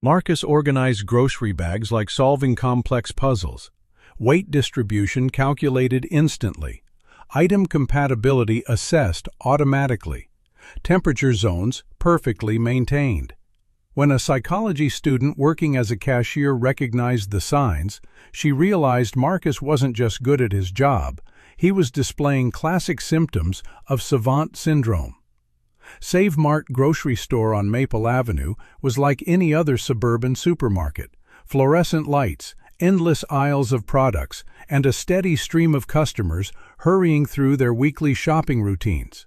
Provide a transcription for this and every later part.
Marcus organized grocery bags like solving complex puzzles. Weight distribution calculated instantly. Item compatibility assessed automatically. Temperature zones perfectly maintained. When a psychology student working as a cashier recognized the signs, she realized Marcus wasn't just good at his job, he was displaying classic symptoms of Savant syndrome. Savant grocery store on Maple Avenue was like any other suburban supermarket. Fluorescent lights, endless aisles of products, and a steady stream of customers hurrying through their weekly shopping routines.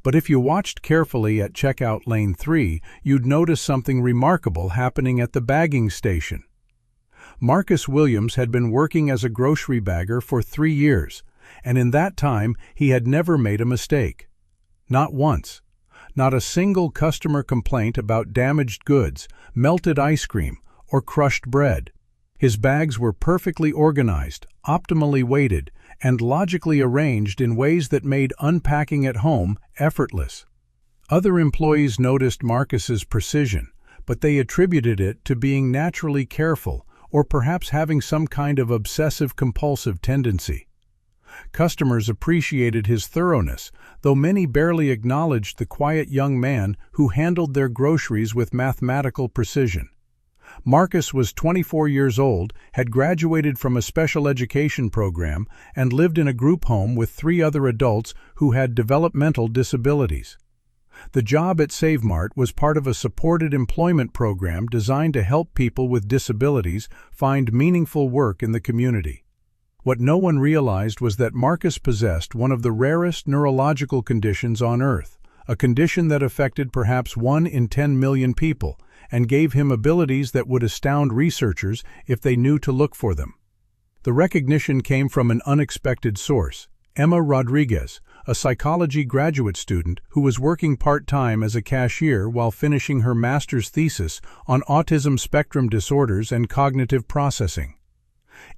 But if you watched carefully at checkout lane 3, you'd notice something remarkable happening at the bagging station. Marcus Williams had been working as a grocery bagger for 3 years, and in that time he had never made a mistake. Not once. Not a single customer complaint about damaged goods, melted ice cream, or crushed bread. His bags were perfectly organized, optimally weighted, and logically arranged in ways that made unpacking at home effortless. Other employees noticed Marcus's precision, but they attributed it to being naturally careful or perhaps having some kind of obsessive-compulsive tendency. Customers appreciated his thoroughness, though many barely acknowledged the quiet young man who handled their groceries with mathematical precision. Marcus was 24 years old, had graduated from a special education program, and lived in a group home with 3 other adults who had developmental disabilities. The job at Savant was part of a supported employment program designed to help people with disabilities find meaningful work in the community. What no one realized was that Marcus possessed one of the rarest neurological conditions on Earth, a condition that affected perhaps 1 in 10 million people, and gave him abilities that would astound researchers if they knew to look for them. The recognition came from an unexpected source: Emma Rodriguez, a psychology graduate student who was working part-time as a cashier while finishing her master's thesis on autism spectrum disorders and cognitive processing.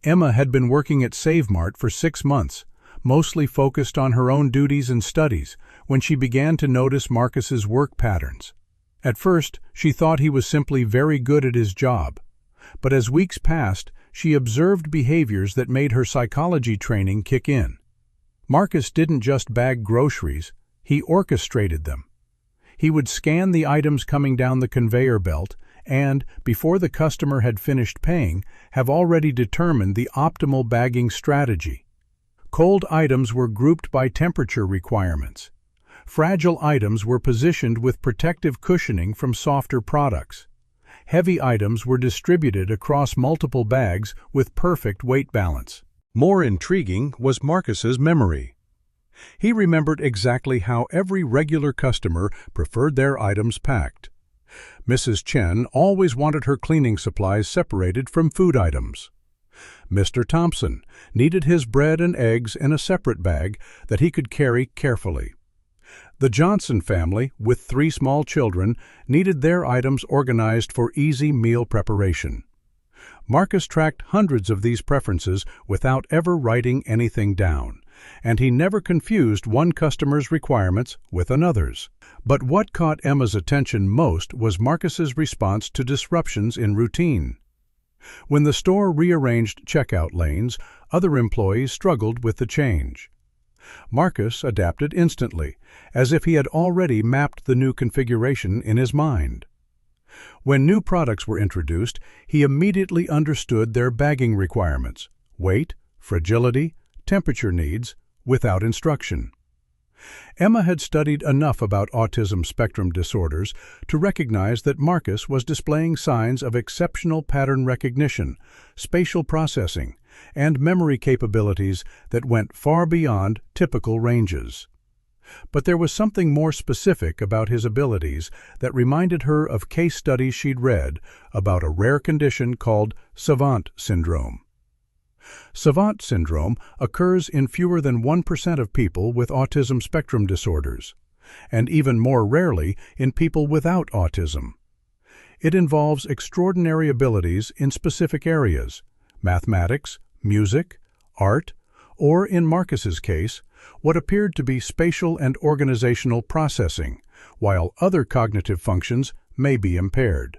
Emma had been working at Savant for 6 months, mostly focused on her own duties and studies, when she began to notice Marcus's work patterns. At first, she thought he was simply very good at his job. But as weeks passed, she observed behaviors that made her psychology training kick in. Marcus didn't just bag groceries, he orchestrated them. He would scan the items coming down the conveyor belt and, before the customer had finished paying, have already determined the optimal bagging strategy. Cold items were grouped by temperature requirements. Fragile items were positioned with protective cushioning from softer products. Heavy items were distributed across multiple bags with perfect weight balance. More intriguing was Marcus's memory. He remembered exactly how every regular customer preferred their items packed. Mrs. Chen always wanted her cleaning supplies separated from food items. Mr. Thompson needed his bread and eggs in a separate bag that he could carry carefully. The Johnson family, with 3 small children, needed their items organized for easy meal preparation. Marcus tracked hundreds of these preferences without ever writing anything down, and he never confused one customer's requirements with another's. But what caught Emma's attention most was Marcus's response to disruptions in routine. When the store rearranged checkout lanes, other employees struggled with the change. Marcus adapted instantly, as if he had already mapped the new configuration in his mind. When new products were introduced, he immediately understood their bagging requirements: weight, fragility, temperature needs, without instruction. Emma had studied enough about autism spectrum disorders to recognize that Marcus was displaying signs of exceptional pattern recognition, spatial processing, and memory capabilities that went far beyond typical ranges. But there was something more specific about his abilities that reminded her of case studies she'd read about a rare condition called Savant syndrome. Savant syndrome occurs in fewer than 1% of people with autism spectrum disorders, and even more rarely in people without autism. It involves extraordinary abilities in specific areas: mathematics, music, art, or, in Marcus's case, what appeared to be spatial and organizational processing, while other cognitive functions may be impaired.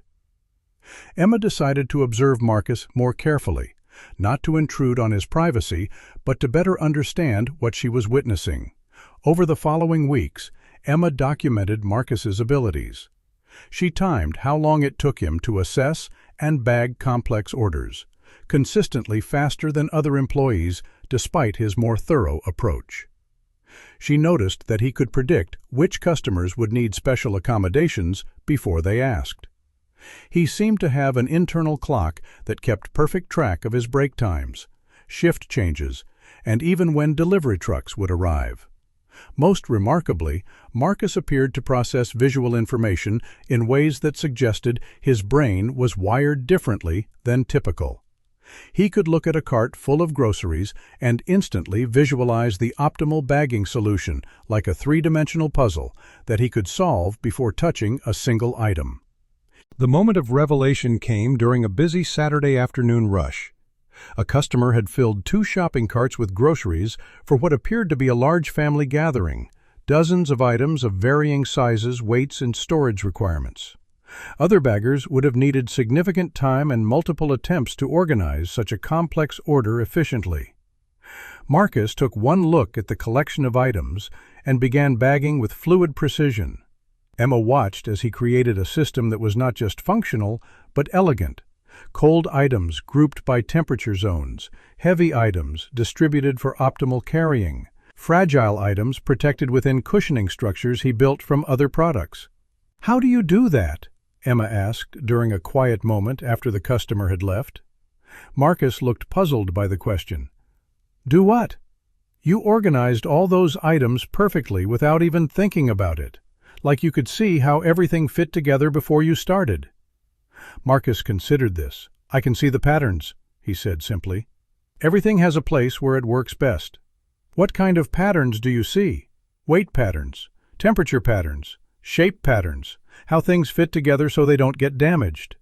Emma decided to observe Marcus more carefully, not to intrude on his privacy, but to better understand what she was witnessing. Over the following weeks, Emma documented Marcus's abilities. She timed how long it took him to assess and bag complex orders, consistently faster than other employees despite his more thorough approach. She noticed that he could predict which customers would need special accommodations before they asked. He seemed to have an internal clock that kept perfect track of his break times, shift changes, and even when delivery trucks would arrive. Most remarkably, Marcus appeared to process visual information in ways that suggested his brain was wired differently than typical. He could look at a cart full of groceries and instantly visualize the optimal bagging solution like a three-dimensional puzzle that he could solve before touching a single item. The moment of revelation came during a busy Saturday afternoon rush. A customer had filled 2 shopping carts with groceries for what appeared to be a large family gathering, dozens of items of varying sizes, weights, and storage requirements. Other baggers would have needed significant time and multiple attempts to organize such a complex order efficiently. Marcus took one look at the collection of items and began bagging with fluid precision. Emma watched as he created a system that was not just functional, but elegant. Cold items grouped by temperature zones, heavy items distributed for optimal carrying, fragile items protected within cushioning structures he built from other products. "How do you do that?" Emma asked during a quiet moment after the customer had left. Marcus looked puzzled by the question. "Do what?" "You organized all those items perfectly without even thinking about it, like you could see how everything fit together before you started." Marcus considered this. "I can see the patterns," he said simply. "Everything has a place where it works best." "What kind of patterns do you see?" "Weight patterns, temperature patterns, shape patterns, how things fit together so they don't get damaged."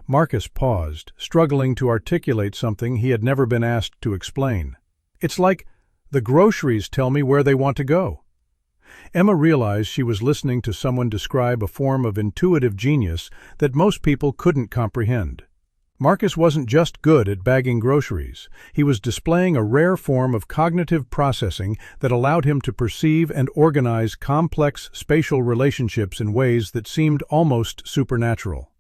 Marcus paused, struggling to articulate something he had never been asked to explain. "It's like the groceries tell me where they want to go." Emma realized she was listening to someone describe a form of intuitive genius that most people couldn't comprehend. Marcus wasn't just good at bagging groceries. He was displaying a rare form of cognitive processing that allowed him to perceive and organize complex spatial relationships in ways that seemed almost supernatural.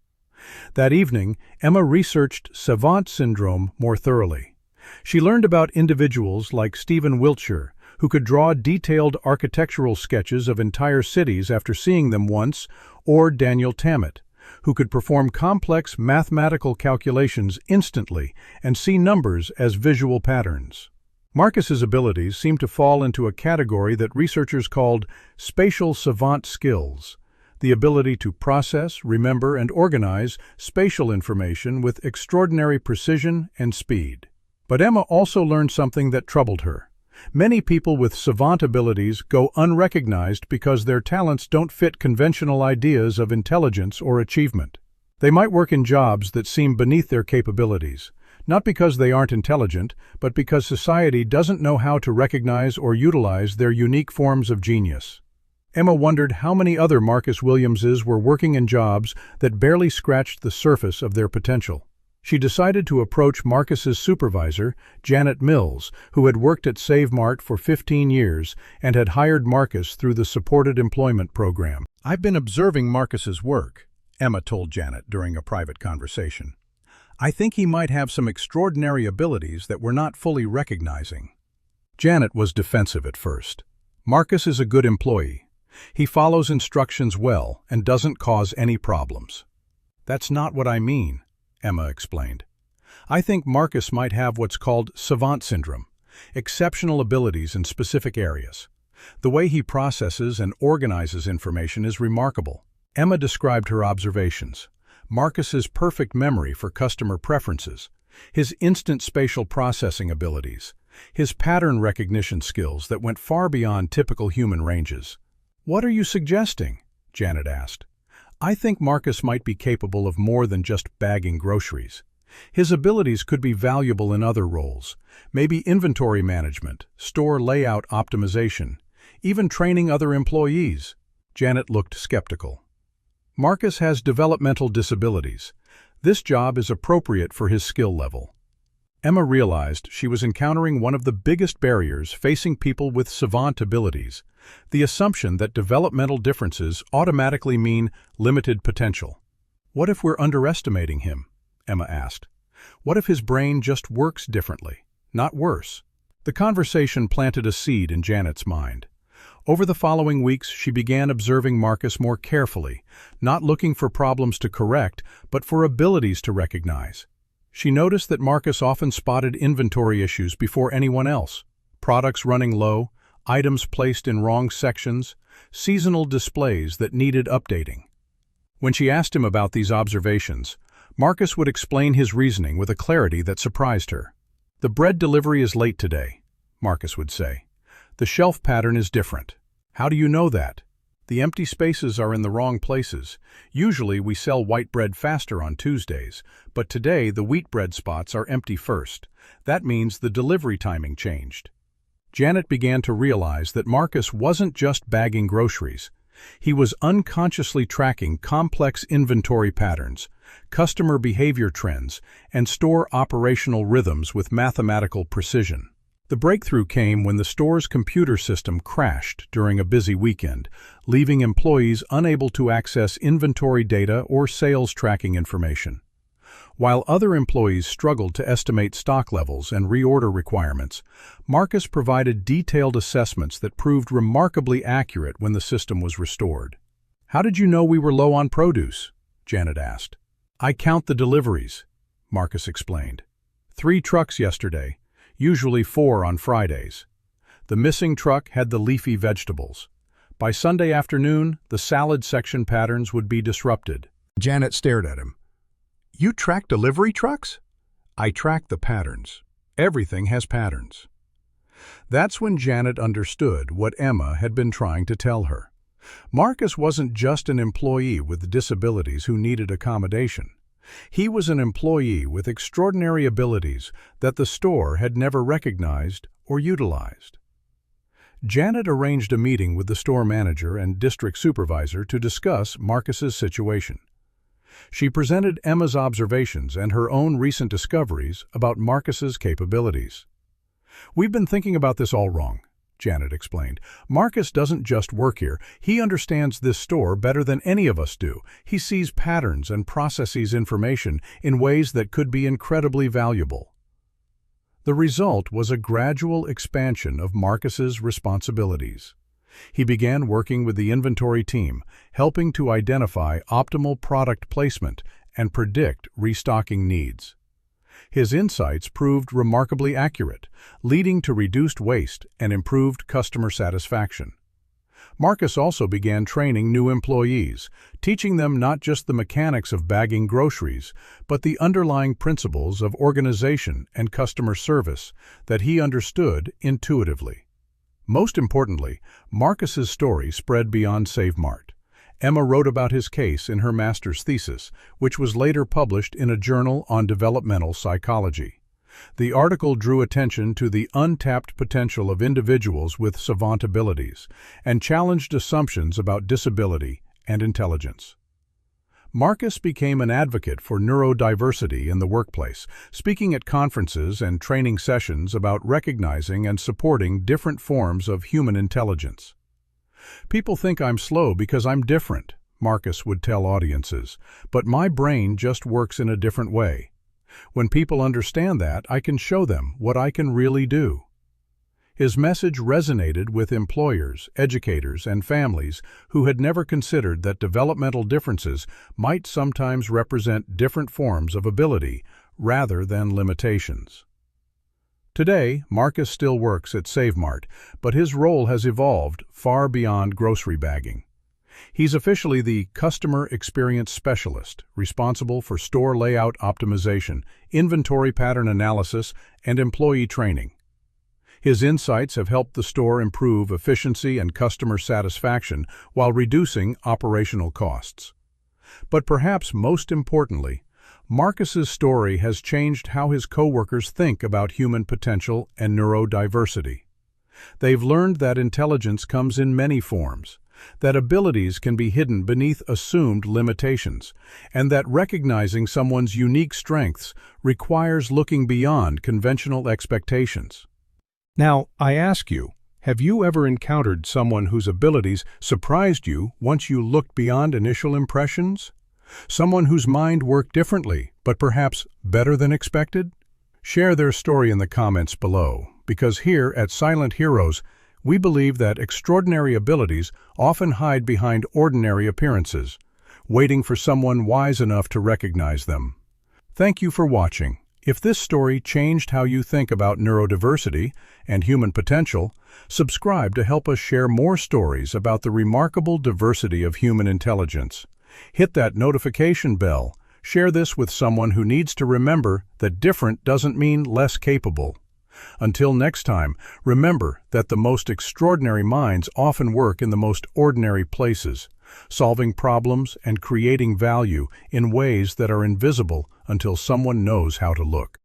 That evening, Emma researched Savant syndrome more thoroughly. She learned about individuals like Stephen Wiltshire, who could draw detailed architectural sketches of entire cities after seeing them once, or Daniel Tammet, who could perform complex mathematical calculations instantly and see numbers as visual patterns. Marcus's abilities seemed to fall into a category that researchers called spatial savant skills, the ability to process, remember, and organize spatial information with extraordinary precision and speed. But Emma also learned something that troubled her. Many people with savant abilities go unrecognized because their talents don't fit conventional ideas of intelligence or achievement. They might work in jobs that seem beneath their capabilities, not because they aren't intelligent, but because society doesn't know how to recognize or utilize their unique forms of genius. Emma wondered how many other Marcus Williamses were working in jobs that barely scratched the surface of their potential. She decided to approach Marcus's supervisor, Janet Mills, who had worked at Save Mart for 15 years and had hired Marcus through the Supported Employment Program. "I've been observing Marcus's work," Emma told Janet during a private conversation. "I think he might have some extraordinary abilities that we're not fully recognizing." Janet was defensive at first. "Marcus is a good employee. He follows instructions well and doesn't cause any problems." "That's not what I mean," Emma explained. "I think Marcus might have what's called savant syndrome, exceptional abilities in specific areas. The way he processes and organizes information is remarkable." Emma described her observations. Marcus's perfect memory for customer preferences, his instant spatial processing abilities, his pattern recognition skills that went far beyond typical human ranges. "What are you suggesting?" Janet asked. "I think Marcus might be capable of more than just bagging groceries. His abilities could be valuable in other roles, maybe inventory management, store layout optimization, even training other employees." Janet looked skeptical. "Marcus has developmental disabilities. This job is appropriate for his skill level. Emma realized she was encountering one of the biggest barriers facing people with savant abilities, the assumption that developmental differences automatically mean limited potential. "What if we're underestimating him?" Emma asked. "What if his brain just works differently, not worse?" The conversation planted a seed in Janet's mind. Over the following weeks, she began observing Marcus more carefully, not looking for problems to correct, but for abilities to recognize. She noticed that Marcus often spotted inventory issues before anyone else: products running low, items placed in wrong sections, seasonal displays that needed updating. When she asked him about these observations, Marcus would explain his reasoning with a clarity that surprised her. "The bread delivery is late today," Marcus would say. "The shelf pattern is different." "How do you know that?" "The empty spaces are in the wrong places. Usually we sell white bread faster on Tuesdays, but today the wheat bread spots are empty first. That means the delivery timing changed." Janet began to realize that Marcus wasn't just bagging groceries. He was unconsciously tracking complex inventory patterns, customer behavior trends, and store operational rhythms with mathematical precision. The breakthrough came when the store's computer system crashed during a busy weekend, leaving employees unable to access inventory data or sales tracking information. While other employees struggled to estimate stock levels and reorder requirements, Marcus provided detailed assessments that proved remarkably accurate when the system was restored. "How did you know we were low on produce?" Janet asked. "I count the deliveries," Marcus explained. 3 trucks yesterday, usually 4 on Fridays. The missing truck had the leafy vegetables. By Sunday afternoon, the salad section patterns would be disrupted. Janet stared at him. "You track delivery trucks?" "I track the patterns. Everything has patterns." That's when Janet understood what Emma had been trying to tell her. Marcus wasn't just an employee with disabilities who needed accommodation. He was an employee with extraordinary abilities that the store had never recognized or utilized. Janet arranged a meeting with the store manager and district supervisor to discuss Marcus's situation. She presented Emma's observations and her own recent discoveries about Marcus's capabilities. "We've been thinking about this all wrong," Janet explained. "Marcus doesn't just work here. He understands this store better than any of us do. He sees patterns and processes information in ways that could be incredibly valuable." The result was a gradual expansion of Marcus's responsibilities. He began working with the inventory team, helping to identify optimal product placement and predict restocking needs. His insights proved remarkably accurate, leading to reduced waste and improved customer satisfaction. Marcus also began training new employees, teaching them not just the mechanics of bagging groceries, but the underlying principles of organization and customer service that he understood intuitively. Most importantly, Marcus's story spread beyond Savant. Emma wrote about his case in her master's thesis, which was later published in a journal on developmental psychology. The article drew attention to the untapped potential of individuals with savant abilities and challenged assumptions about disability and intelligence. Marcus became an advocate for neurodiversity in the workplace, speaking at conferences and training sessions about recognizing and supporting different forms of human intelligence. "People think I'm slow because I'm different," Marcus would tell audiences, "but my brain just works in a different way. When people understand that, I can show them what I can really do." His message resonated with employers, educators, and families who had never considered that developmental differences might sometimes represent different forms of ability rather than limitations. Today, Marcus still works at Savant, but his role has evolved far beyond grocery bagging. He's officially the Customer Experience Specialist, responsible for store layout optimization, inventory pattern analysis, and employee training. His insights have helped the store improve efficiency and customer satisfaction while reducing operational costs. But perhaps most importantly, Marcus's story has changed how his coworkers think about human potential and neurodiversity. They've learned that intelligence comes in many forms, that abilities can be hidden beneath assumed limitations, and that recognizing someone's unique strengths requires looking beyond conventional expectations. Now, I ask you, have you ever encountered someone whose abilities surprised you once you looked beyond initial impressions? Someone whose mind worked differently, but perhaps better than expected? Share their story in the comments below, because here at Silent Heroes, we believe that extraordinary abilities often hide behind ordinary appearances, waiting for someone wise enough to recognize them. Thank you for watching. If this story changed how you think about neurodiversity and human potential, subscribe to help us share more stories about the remarkable diversity of human intelligence. Hit that notification bell. Share this with someone who needs to remember that different doesn't mean less capable. Until next time, remember that the most extraordinary minds often work in the most ordinary places, solving problems and creating value in ways that are invisible until someone knows how to look.